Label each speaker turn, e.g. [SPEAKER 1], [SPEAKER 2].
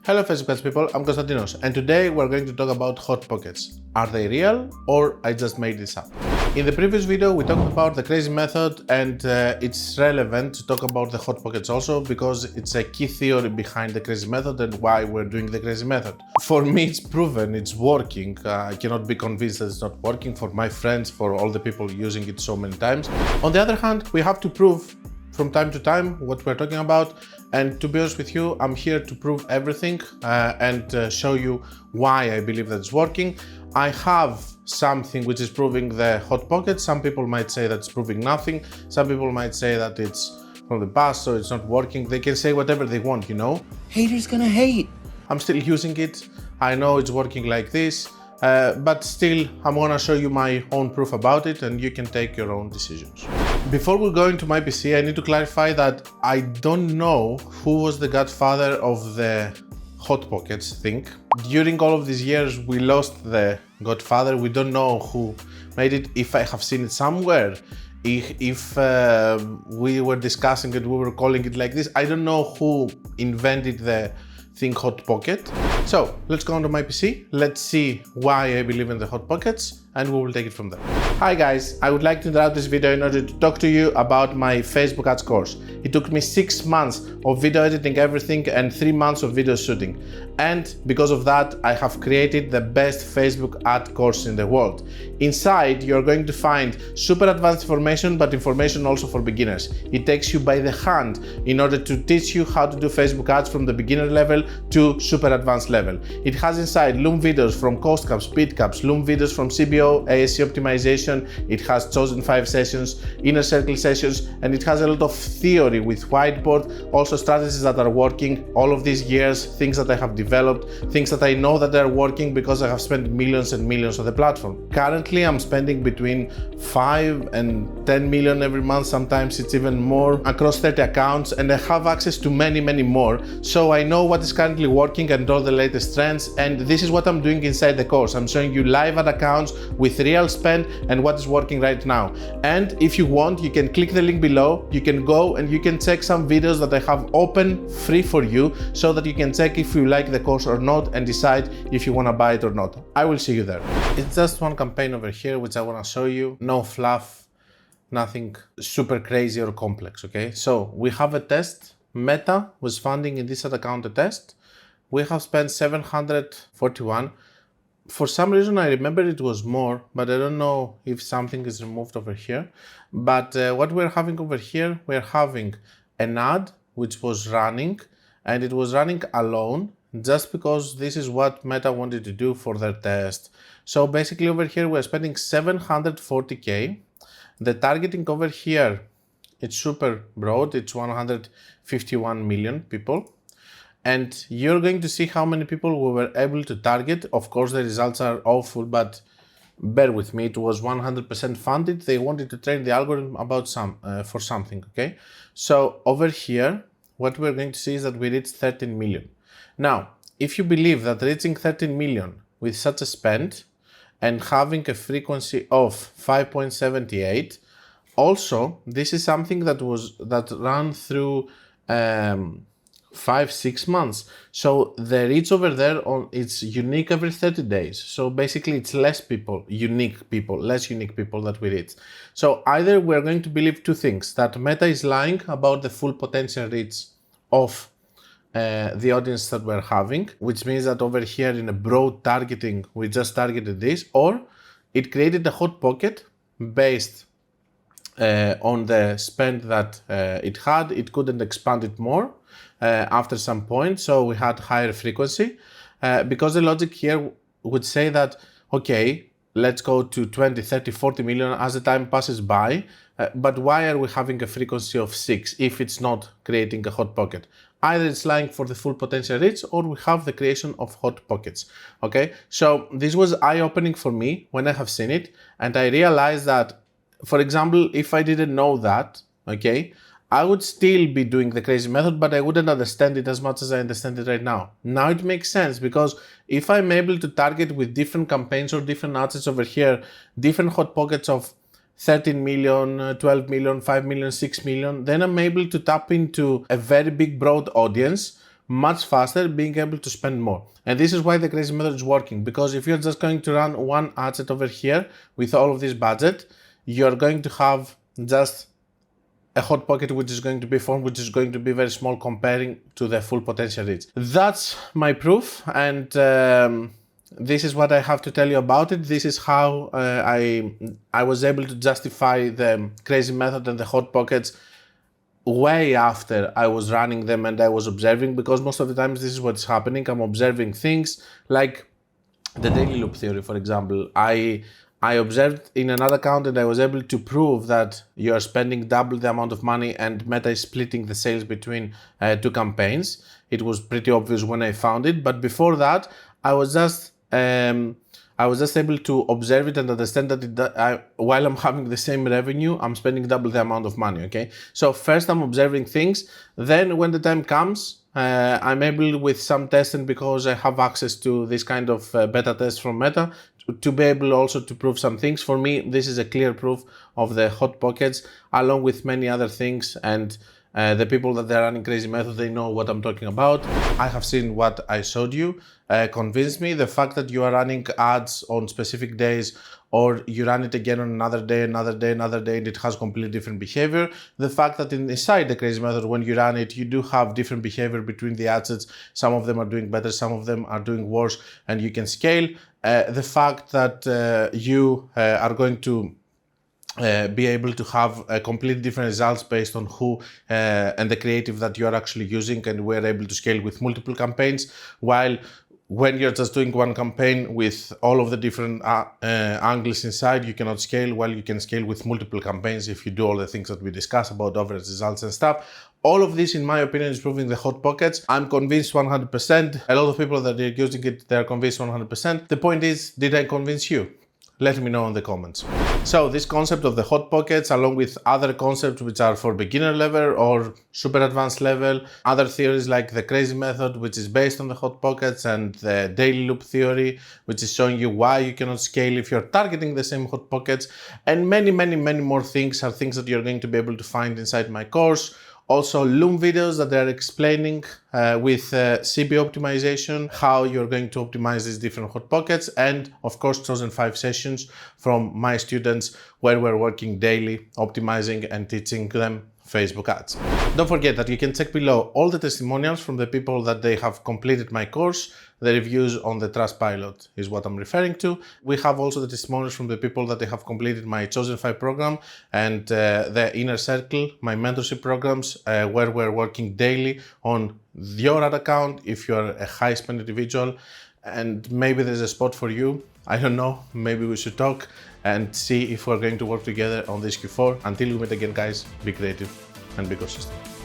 [SPEAKER 1] Hello Facebook people, I'm Konstantinos and today we're going to talk about hot pockets. Are they real or I just made this up? In the previous video we talked about the crazy method and it's relevant to talk about the hot pockets also because it's a key theory behind the crazy method and why we're doing the crazy method. For me it's proven, it's working. I cannot be convinced that it's not working for my friends, for all the people using it so many times. On the other hand, we have to prove from time to time what we're talking about, and to be honest with you, I'm here to prove everything and show you why I believe that it's working. I have something which is proving the hot pocket. Some people might say that's proving nothing. Some people might say that it's from the past, so it's not working. They can say whatever they want, you know.
[SPEAKER 2] Haters gonna hate.
[SPEAKER 1] I'm still using it. I know it's working like this, but still I'm gonna show you my own proof about it and you can take your own decisions. Before we go into my PC, I need to clarify that I don't know who was the godfather of the hot pockets thing. During all of these years, we lost the godfather. We don't know who made it. If I have seen it somewhere, if we were discussing it, we were calling it like this, I don't know who invented the thing hot pocket. So let's go onto my PC. Let's see why I believe in the hot pockets and we will take it from there. Hi guys, I would like to interrupt this video in order to talk to you about my Facebook ads course. It took me 6 months of video editing everything and 3 months of video shooting. And because of that, I have created the best Facebook ad course in the world. Inside, you're going to find super advanced information, but information also for beginners. It takes you by the hand in order to teach you how to do Facebook ads from the beginner level to super advanced level. It has inside Loom videos from cost caps, speed caps, Loom videos from CBO, ASC optimization. It has chosen 5 sessions, inner circle sessions, and it has a lot of theory with whiteboard, also strategies that are working all of these years, things that I have developed, things that I know that are working because I have spent millions and millions on the platform. Currently, I'm spending between 5 and 10 million every month, sometimes it's even more, across 30 accounts, and I have access to many more. So I know what is currently working and all the latest trends, and this is what I'm doing inside the course. I'm showing you live ad accounts with real spend and what is working right now. And if you want, you can click the link below, you can go and you can check some videos that I have open free for you so that you can check if you like the course or not and decide if you want to buy it or not. I will see you there. It's just one campaign over here which I want to show you. No fluff, nothing super crazy or complex, okay? So we have a test. Meta was funding in this ad account a test. We have spent 741. For some reason I remember it was more, but I don't know if something is removed over here. But what we're having over here, we're having an ad which was running, and it was running alone just because this is what Meta wanted to do for their test. So basically over here we're spending 740k. The targeting over here, it's super broad, it's 151 million people. And you're going to see how many people we were able to target. Of course, the results are awful, but bear with me. It was 100% funded. They wanted to train the algorithm about for something, okay? So over here, what we're going to see is that we reached 13 million. Now, if you believe that reaching 13 million with such a spend and having a frequency of 5.78, also, this is something that ran through 5-6 months. So the reach over there it's unique every 30 days. So basically it's less unique people that we reach. So either we're going to believe two things: that Meta is lying about the full potential reach of the audience that we're having, which means that over here in a broad targeting, we just targeted this, or it created a hot pocket based on the spend that it had. It couldn't expand it more after some point, so we had higher frequency because the logic here would say that, okay, let's go to 20, 30, 40 million as the time passes by, but why are we having a frequency of 6 if it's not creating a hot pocket? Either it's lying for the full potential reach or we have the creation of hot pockets, okay? So this was eye-opening for me when I have seen it, and I realized that, for example, if I didn't know that, okay, I would still be doing the crazy method, but I wouldn't understand it as much as I understand it right now. Now it makes sense because if I'm able to target with different campaigns or different assets over here, different hot pockets of 13 million, 12 million, 5 million, 6 million, then I'm able to tap into a very big broad audience much faster, being able to spend more. And this is why the crazy method is working, because if you're just going to run one ad set over here with all of this budget, you're going to have just a hot pocket which is going to be formed, which is going to be very small comparing to the full potential reach. That's my proof, and this is what I have to tell you about it. This is how I was able to justify the crazy method and the hot pockets way after I was running them and I was observing, because most of the times this is what's happening. I'm observing things like the daily loop theory, for example. I observed in another account and I was able to prove that you are spending double the amount of money and Meta is splitting the sales between two campaigns. It was pretty obvious when I found it, but before that I was just able to observe it and understand that while I'm having the same revenue, I'm spending double the amount of money, okay? So first I'm observing things, then when the time comes, I'm able with some testing, because I have access to this kind of beta test from Meta, to be able also to prove some things. For me, this is a clear proof of the hot pockets, along with many other things, and the people that they're running crazy method, they know what I'm talking about. I have seen what I showed you, convinced me. The fact that you are running ads on specific days, or you run it again on another day, and it has completely different behavior. The fact that inside the crazy method, when you run it, you do have different behavior between the ad sets. Some of them are doing better, some of them are doing worse, and you can scale. The fact that you are going to be able to have a completely different results based on who and the creative that you are actually using, and we're able to scale with multiple campaigns, while when you're just doing one campaign with all of the different angles inside, you cannot scale. While you can scale with multiple campaigns if you do all the things that we discussed about average results and stuff. All of this, in my opinion, is proving the hot pockets. I'm convinced 100%. A lot of people that are using it, they're convinced 100%. The point is, did I convince you? Let me know in the comments. So this concept of the hot pockets, along with other concepts which are for beginner level or super advanced level, other theories like the crazy method, which is based on the hot pockets, and the daily loop theory, which is showing you why you cannot scale if you're targeting the same hot pockets, and many more things are things that you're going to be able to find inside my course. Also Loom videos that they're explaining with CB optimization, how you're going to optimize these different hot pockets, and of course chosen 5 sessions from my students where we're working daily optimizing and teaching them Facebook ads. Don't forget that you can check below all the testimonials from the people that they have completed my course. The reviews on the Trustpilot is what I'm referring to. We have also the testimonials from the people that they have completed my Chosen 5 program and the Inner Circle, my mentorship programs, where we're working daily on your ad account if you're a high spend individual, and maybe there's a spot for you. I don't know, maybe we should talk and see if we're going to work together on this Q4. Until we meet again, guys, be creative and be consistent.